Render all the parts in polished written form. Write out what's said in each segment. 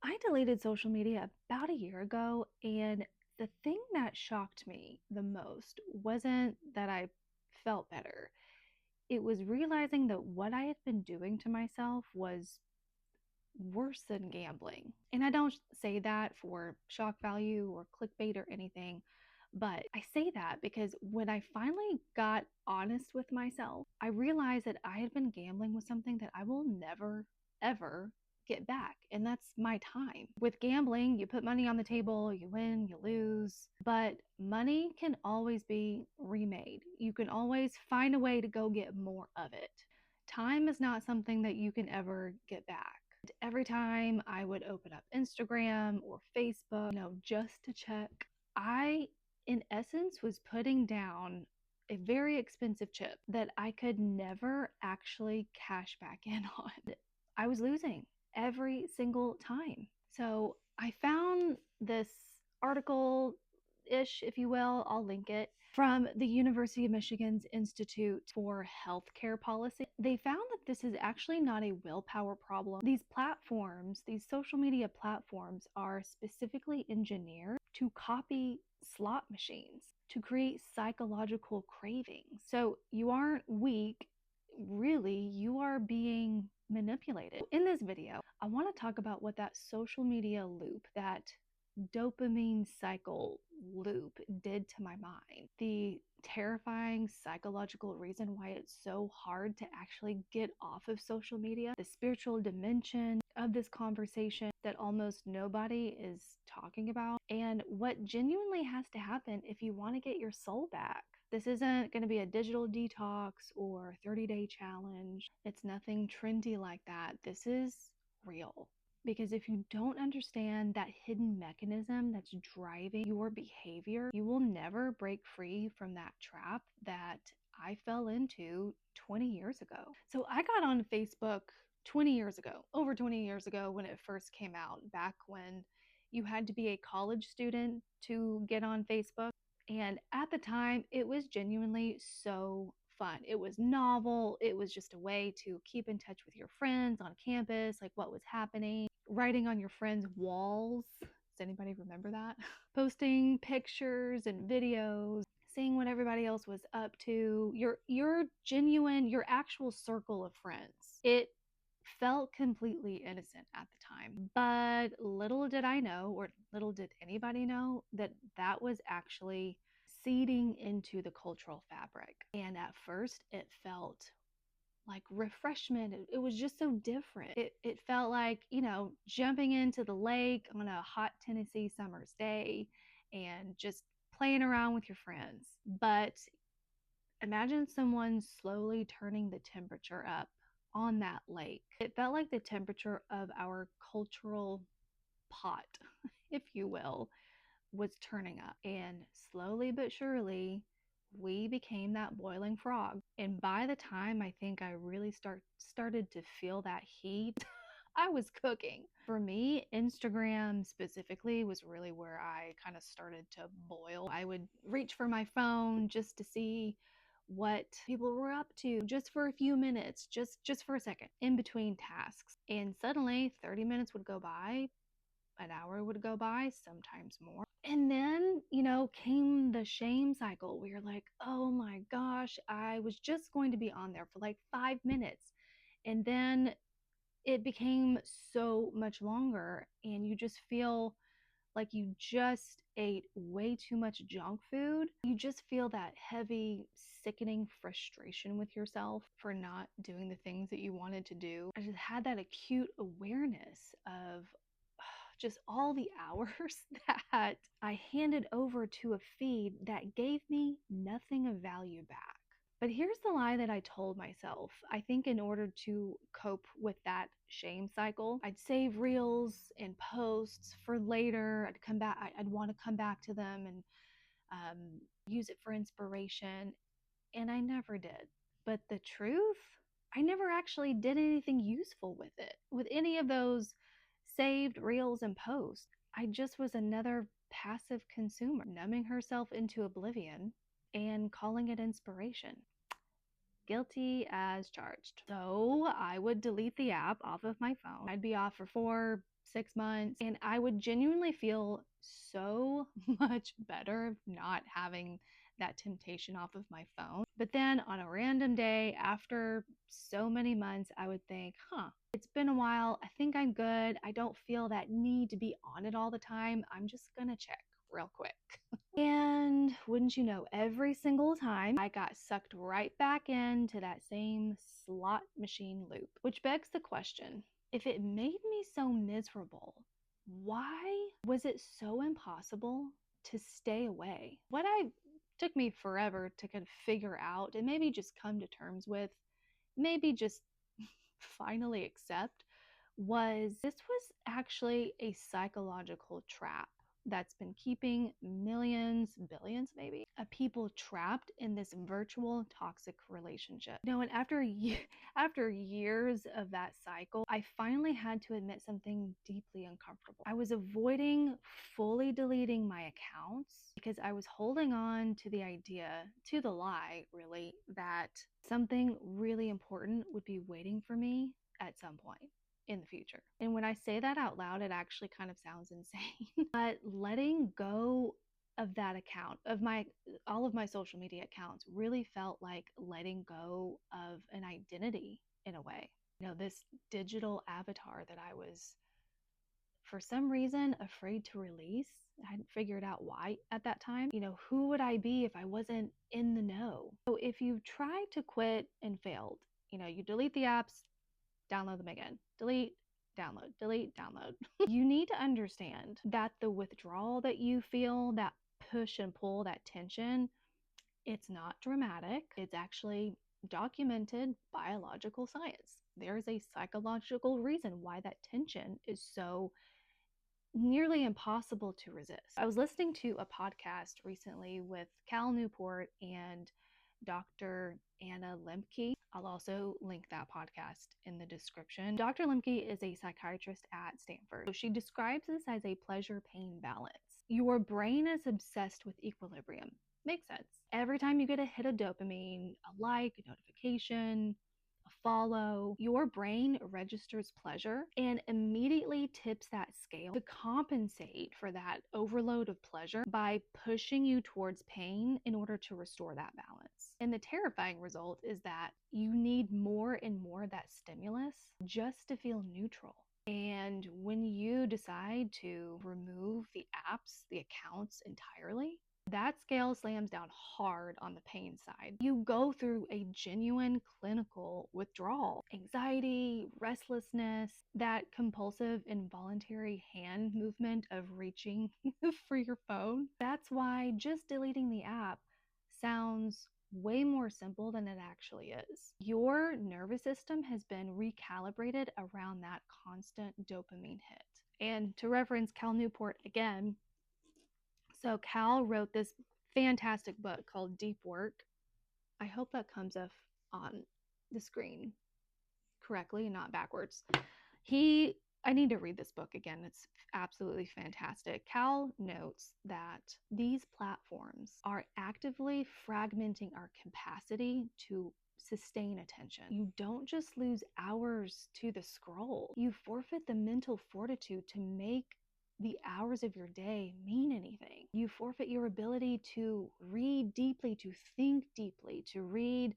I deleted social media about a year ago, and the thing that shocked me the most wasn't that I felt better. It was realizing that what I had been doing to myself was worse than gambling. And I don't say that for shock value or clickbait or anything, but I say that because when I finally got honest with myself, I realized that I had been gambling with something that I will never, ever get back. And that's my time. With gambling, you put money on the table, you win, you lose, but money can always be remade. You can always find a way to go get more of it. Time is not something that you can ever get back. Every time I would open up Instagram or Facebook, just to check, I, in essence, was putting down a very expensive chip that I could never actually cash back in on. I was losing every single time. So I found this article ish, if you will, I'll link it, from the University of Michigan's Institute for Healthcare Policy. They found that this is actually not a willpower problem. These platforms, these social media platforms, are specifically engineered to copy slot machines, to create psychological cravings. So you aren't weak, really, you are being manipulated. In this video, I want to talk about what that social media loop, that dopamine cycle loop did to my mind. The terrifying psychological reason why it's so hard to actually get off of social media, the spiritual dimension of this conversation that almost nobody is talking about, and what genuinely has to happen if you want to get your soul back. This isn't going to be a digital detox or 30-day challenge. It's nothing trendy like that. This is real. Because if you don't understand that hidden mechanism that's driving your behavior, you will never break free from that trap that I fell into 20 years ago. So I got on Facebook 20 years ago, over 20 years ago when it first came out, back when you had to be a college student to get on Facebook. And at the time, it was genuinely so fun. It was novel. It was just a way to keep in touch with your friends on campus, like what was happening, writing on your friends' walls. Does anybody remember that? Posting pictures and videos, seeing what everybody else was up to, your genuine, your actual circle of friends. It felt completely innocent at the time, but little did I know, or little did anybody know, that that was actually seeding into the cultural fabric. And at first it felt like refreshment. It was just so different. It felt like, jumping into the lake on a hot Tennessee summer's day and just playing around with your friends. But imagine someone slowly turning the temperature up on that lake. It felt like the temperature of our cultural pot, if you will, was turning up. And slowly but surely, we became that boiling frog. And by the time I think I really started to feel that heat, I was cooking. For me, Instagram specifically was really where I kind of started to boil. I would reach for my phone just to see what people were up to, just for a few minutes, just for a second in between tasks. And suddenly 30 minutes would go by, an hour would go by, sometimes more. And then, came the shame cycle where you're like, oh my gosh, I was just going to be on there for like 5 minutes. And then it became so much longer, and you just feel like you just ate way too much junk food. You just feel that heavy, sickening frustration with yourself for not doing the things that you wanted to do. I just had that acute awareness of just all the hours that I handed over to a feed that gave me nothing of value back. But here's the lie that I told myself. I think in order to cope with that shame cycle, I'd save reels and posts for later. I'd come back. I'd want to come back to them and use it for inspiration. And I never did. But the truth, I never actually did anything useful with it. With any of those saved reels and posts, I just was another passive consumer, numbing herself into oblivion and calling it inspiration. guilty as charged. So I would delete the app off of my phone. I'd be off for 4, 6 months, and I would genuinely feel so much better not having that temptation off of my phone. But then on a random day after so many months, I would think, it's been a while. I think I'm good. I don't feel that need to be on it all the time. I'm just gonna check real quick. And wouldn't you know, every single time I got sucked right back into that same slot machine loop, which begs the question, if it made me so miserable, why was it so impossible to stay away? What I took me forever to kind of figure out and maybe just come to terms with, maybe just finally accept, was this was actually a psychological trap that's been keeping millions, billions maybe, of people trapped in this virtual toxic relationship. And after years of that cycle, I finally had to admit something deeply uncomfortable. I was avoiding fully deleting my accounts because I was holding on to the idea, to the lie really, that something really important would be waiting for me at some point in the future. And when I say that out loud, it actually kind of sounds insane. But letting go of that account, of all of my social media accounts, really felt like letting go of an identity in a way. This digital avatar that I was, for some reason, afraid to release. I hadn't figured out why at that time. Who would I be if I wasn't in the know? So if you've tried to quit and failed, you delete the apps, download them again. Delete, download, delete, download. You need to understand that the withdrawal that you feel, that push and pull, that tension, it's not dramatic. It's actually documented biological science. There's a psychological reason why that tension is so nearly impossible to resist. I was listening to a podcast recently with Cal Newport and Dr. Anna Lembke. I'll also link that podcast in the description. Dr. Lembke is a psychiatrist at Stanford. So she describes this as a pleasure-pain balance. Your brain is obsessed with equilibrium. Makes sense. Every time you get a hit of dopamine, a like, a notification, a follow, your brain registers pleasure and immediately tips that scale to compensate for that overload of pleasure by pushing you towards pain in order to restore that balance. And the terrifying result is that you need more and more of that stimulus just to feel neutral. And when you decide to remove the apps, the accounts entirely, that scale slams down hard on the pain side. You go through a genuine clinical withdrawal, anxiety, restlessness, that compulsive involuntary hand movement of reaching for your phone. That's why just deleting the app sounds way more simple than it actually is. Your nervous system has been recalibrated around that constant dopamine hit. And to reference Cal Newport again, so Cal wrote this fantastic book called Deep Work. I hope that comes up on the screen correctly and not backwards. I need to read this book again. It's absolutely fantastic. Cal notes that these platforms are actively fragmenting our capacity to sustain attention. You don't just lose hours to the scroll. You forfeit the mental fortitude to make the hours of your day mean anything. You forfeit your ability to read deeply, to think deeply, to read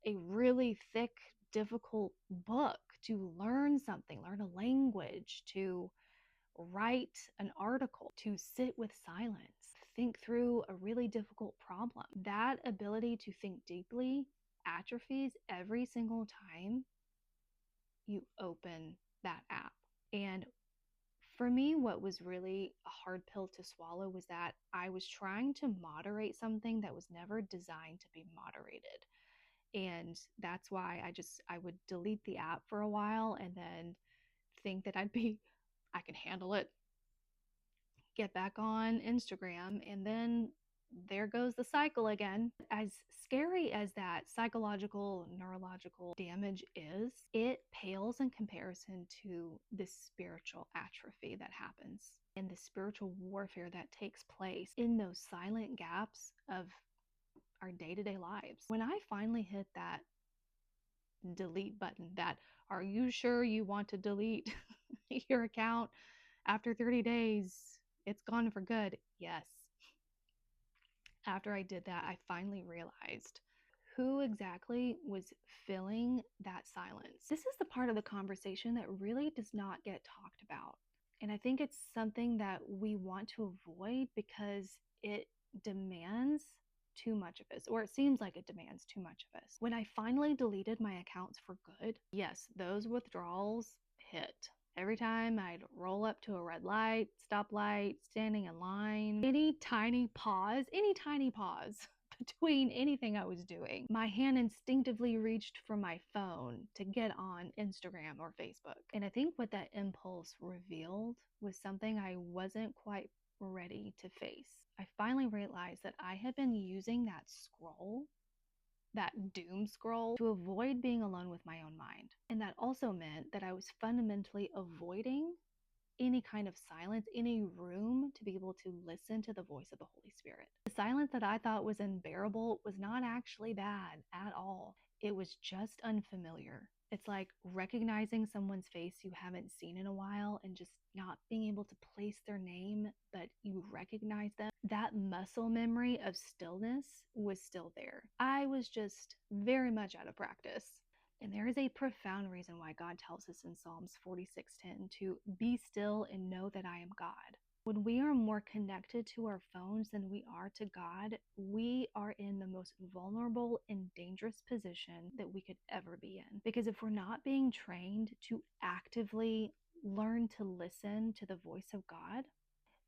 a really thick, difficult book, to learn something, learn a language, to write an article, to sit with silence, think through a really difficult problem. That ability to think deeply atrophies every single time you open that app. And for me, what was really a hard pill to swallow was that I was trying to moderate something that was never designed to be moderated. And that's why I would delete the app for a while and then think that I can handle it, get back on Instagram, and then there goes the cycle again. As scary as that psychological, neurological damage is, it pales in comparison to the spiritual atrophy that happens and the spiritual warfare that takes place in those silent gaps of our day-to-day lives. When I finally hit that delete button. That, are you sure you want to delete your account after 30 days? It's gone for good. Yes. After I did that, I finally realized who exactly was filling that silence. This is the part of the conversation that really does not get talked about. And I think it's something that we want to avoid because it demands too much of us, or it seems like it demands too much of us. When I finally deleted my accounts for good, yes, those withdrawals hit. Every time I'd roll up to a red light, stoplight, standing in line, any tiny pause between anything I was doing, my hand instinctively reached for my phone to get on Instagram or Facebook. And I think what that impulse revealed was something I wasn't quite ready to face. I finally realized that I had been using that scroll, that doom scroll, to avoid being alone with my own mind. And that also meant that I was fundamentally avoiding any kind of silence, any room to be able to listen to the voice of the Holy Spirit. The silence that I thought was unbearable was not actually bad at all. It was just unfamiliar. It's like recognizing someone's face you haven't seen in a while and just not being able to place their name, but you recognize them. That muscle memory of stillness was still there. I was just very much out of practice. And there is a profound reason why God tells us in Psalms 46:10 to be still and know that I am God. When we are more connected to our phones than we are to God, we are in the most vulnerable and dangerous position that we could ever be in. Because if we're not being trained to actively learn to listen to the voice of God,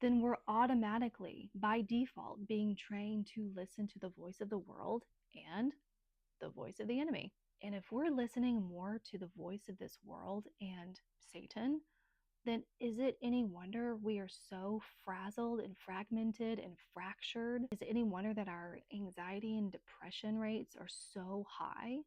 then we're automatically, by default, being trained to listen to the voice of the world and the voice of the enemy. And if we're listening more to the voice of this world and Satan, then is it any wonder we are so frazzled and fragmented and fractured? Is it any wonder that our anxiety and depression rates are so high?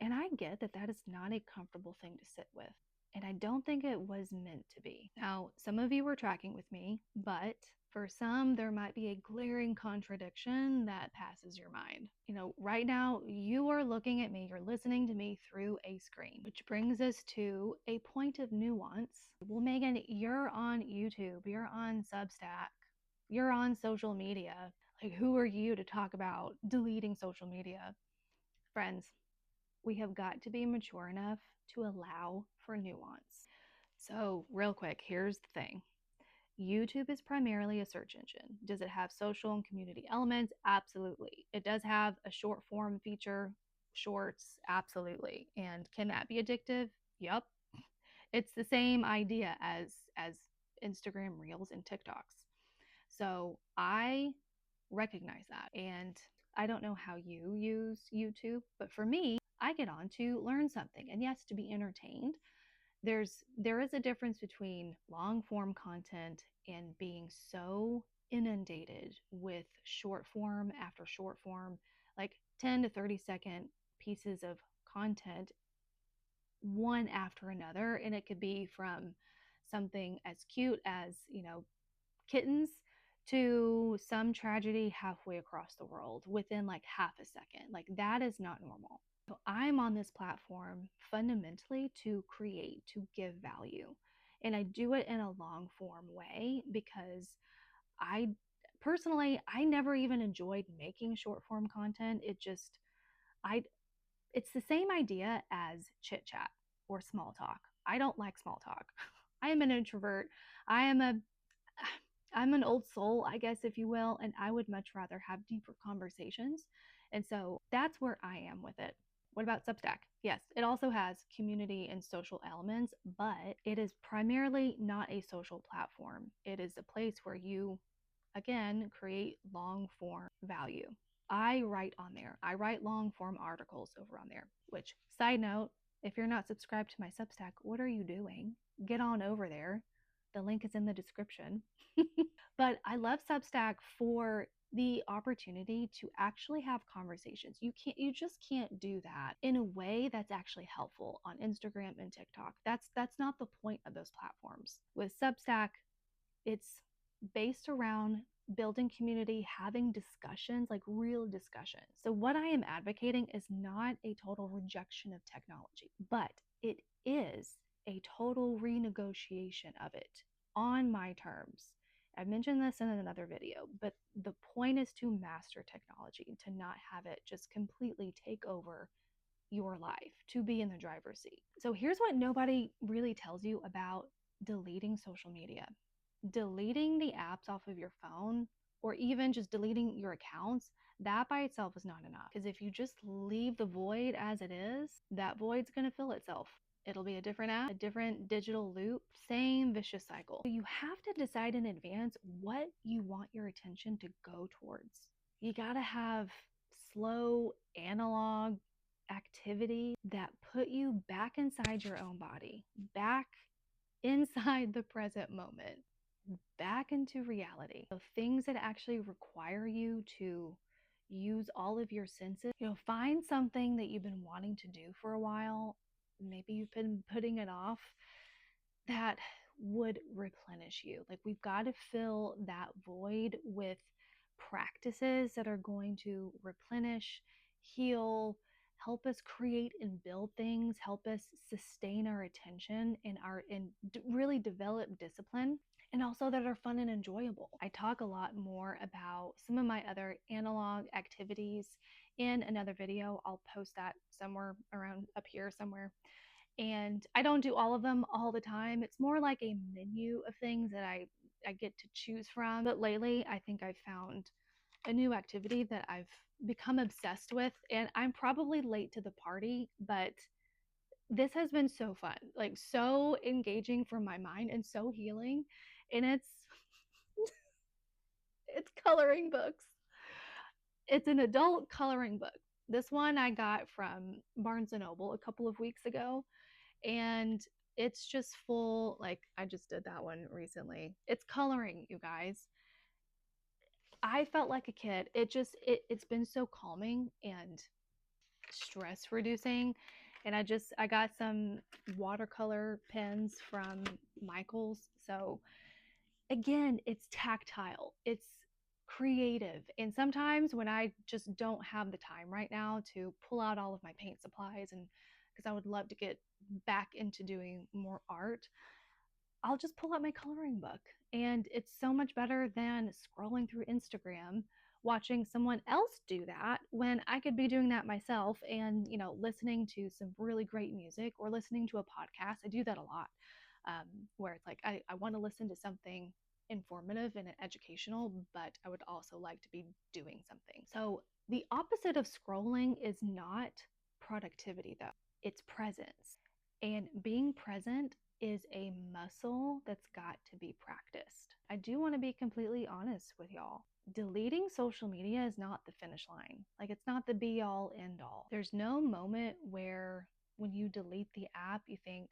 And I get that that is not a comfortable thing to sit with. And I don't think it was meant to be. Now, some of you were tracking with me, but for some, there might be a glaring contradiction that passes your mind. Right now, you are looking at me, you're listening to me through a screen, which brings us to a point of nuance. Well, Megan, you're on YouTube, you're on Substack, you're on social media. Like, who are you to talk about deleting social media? Friends, we have got to be mature enough to allow for nuance. So, real quick, here's the thing. YouTube is primarily a search engine. Does it have social and community elements? Absolutely. It does have a short form feature, shorts, absolutely. And can that be addictive? Yep. It's the same idea as Instagram Reels and TikToks. So I recognize that. And I don't know how you use YouTube, but for me, I get on to learn something. And yes, to be entertained. There is a difference between long form content and being so inundated with short form after short form, like 10 to 30-second pieces of content, one after another. And it could be from something as cute as, kittens, to some tragedy halfway across the world within like half a second. Like, that is not normal. So I'm on this platform fundamentally to create, to give value. And I do it in a long form way because I personally, I never even enjoyed making short form content. I, it's the same idea as chit chat or small talk. I don't like small talk. I am an introvert. I am a I'm an old soul, I guess, if you will, and I would much rather have deeper conversations. And so that's where I am with it. What about Substack? Yes, it also has community and social elements, but it is primarily not a social platform. It is a place where you, again, create long form value. I write on there. I write long form articles over on there, which, side note, if you're not subscribed to my Substack, what are you doing? Get on over there. The link is in the description. But I love Substack for the opportunity to actually have conversations. You just can't do that in a way that's actually helpful on Instagram and TikTok. That's not the point of those platforms. With Substack, it's based around building community, having discussions, like real discussions. So, what I am advocating is not a total rejection of technology, but it is a total renegotiation of it on my terms. I mentioned this in another video, but the point is to master technology, to not have it just completely take over your life, to be in the driver's seat. So here's what nobody really tells you about deleting social media. Deleting the apps off of your phone, or even just deleting your accounts, that by itself is not enough. Because if you just leave the void as it is, that void's going to fill itself. It'll be a different app, a different digital loop, same vicious cycle. You have to decide in advance what you want your attention to go towards. You got to have slow, analog activity that put you back inside your own body, back inside the present moment, back into reality. So things that actually require you to use all of your senses. Find something that you've been wanting to do for a while. Maybe you've been putting it off, that would replenish you. Like, we've got to fill that void with practices that are going to replenish, heal, help us create and build things, help us sustain our attention and really develop discipline, and also that are fun and enjoyable. I talk a lot more about some of my other analog activities in another video. I'll post that somewhere around up here somewhere. And I don't do all of them all the time. It's more like a menu of things that I get to choose from. But lately, I think I've found a new activity that I've become obsessed with. And I'm probably late to the party, but this has been so fun, like so engaging for my mind and so healing. And it's coloring books. It's an adult coloring book. This one I got from Barnes and Noble a couple of weeks ago, and it's just full, like, I just did that one recently. It's coloring, you guys. I felt like a kid. It's been so calming and stress reducing. And I got some watercolor pens from Michael's. So again, it's tactile, it's creative. And sometimes when I just don't have the time right now to pull out all of my paint supplies, and because I would love to get back into doing more art, I'll just pull out my coloring book. And it's so much better than scrolling through Instagram, watching someone else do that when I could be doing that myself, and, listening to some really great music or listening to a podcast. I do that a lot, where it's like I want to listen to something informative and educational, but I would also like to be doing something. So the opposite of scrolling is not productivity, though. It's presence. And being present is a muscle that's got to be practiced. I do want to be completely honest with y'all. Deleting social media is not the finish line. Like, it's not the be all end all. There's no moment where when you delete the app, you think,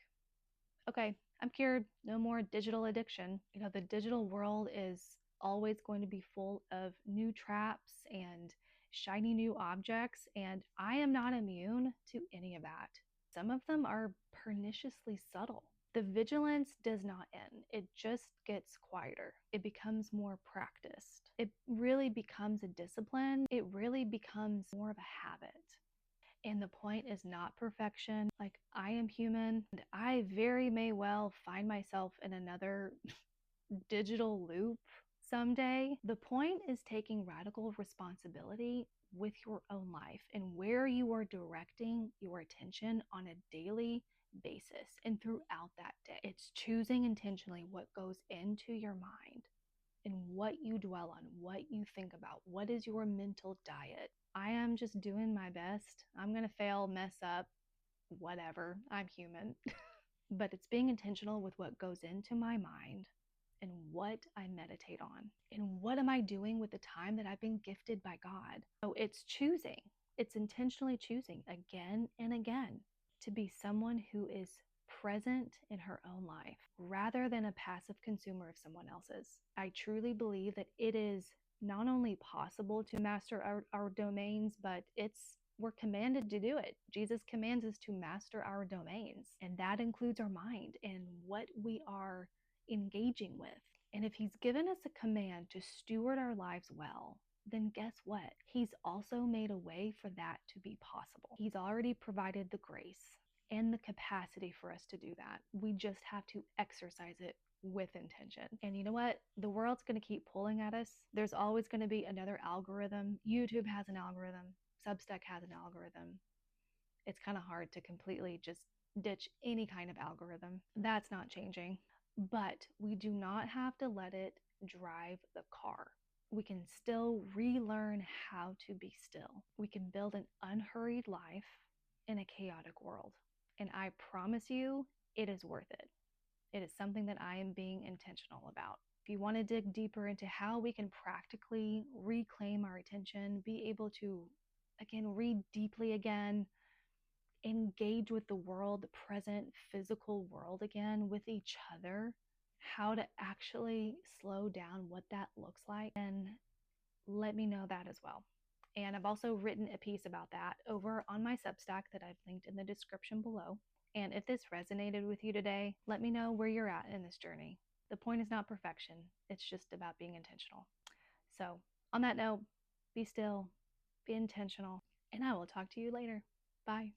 okay, I'm cured. No more digital addiction. The digital world is always going to be full of new traps and shiny new objects, and I am not immune to any of that. Some of them are perniciously subtle. The vigilance does not end. It just gets quieter. It becomes more practiced. It really becomes a discipline. It really becomes more of a habit. And the point is not perfection. Like, I am human, and I very may well find myself in another digital loop someday. The point is taking radical responsibility with your own life and where you are directing your attention on a daily basis and throughout that day. It's choosing intentionally what goes into your mind and what you dwell on, what you think about, what is your mental diet. I am just doing my best. I'm going to fail, mess up, whatever. I'm human. But it's being intentional with what goes into my mind and what I meditate on. And what am I doing with the time that I've been gifted by God? So it's choosing. It's intentionally choosing again and again to be someone who is present in her own life rather than a passive consumer of someone else's. I truly believe that it is not only possible to master our domains, but we're commanded to do it. Jesus commands us to master our domains, and that includes our mind and what we are engaging with. And if He's given us a command to steward our lives well, then guess what? He's also made a way for that to be possible. He's already provided the grace and the capacity for us to do that. We just have to exercise it with intention. And you know what? The world's going to keep pulling at us. There's always going to be another algorithm. YouTube has an algorithm, Substack has an algorithm. It's kind of hard to completely just ditch any kind of algorithm. That's not changing. But we do not have to let it drive the car. We can still relearn how to be still. We can build an unhurried life in a chaotic world. And I promise you, it is worth it. It is something that I am being intentional about. If you want to dig deeper into how we can practically reclaim our attention, be able to, again, read deeply again, engage with the world, the present physical world again, with each other, how to actually slow down, what that looks like, and let me know that as well. And I've also written a piece about that over on my Substack that I've linked in the description below. And if this resonated with you today, let me know where you're at in this journey. The point is not perfection, it's just about being intentional. So, on that note, be still, be intentional, and I will talk to you later. Bye.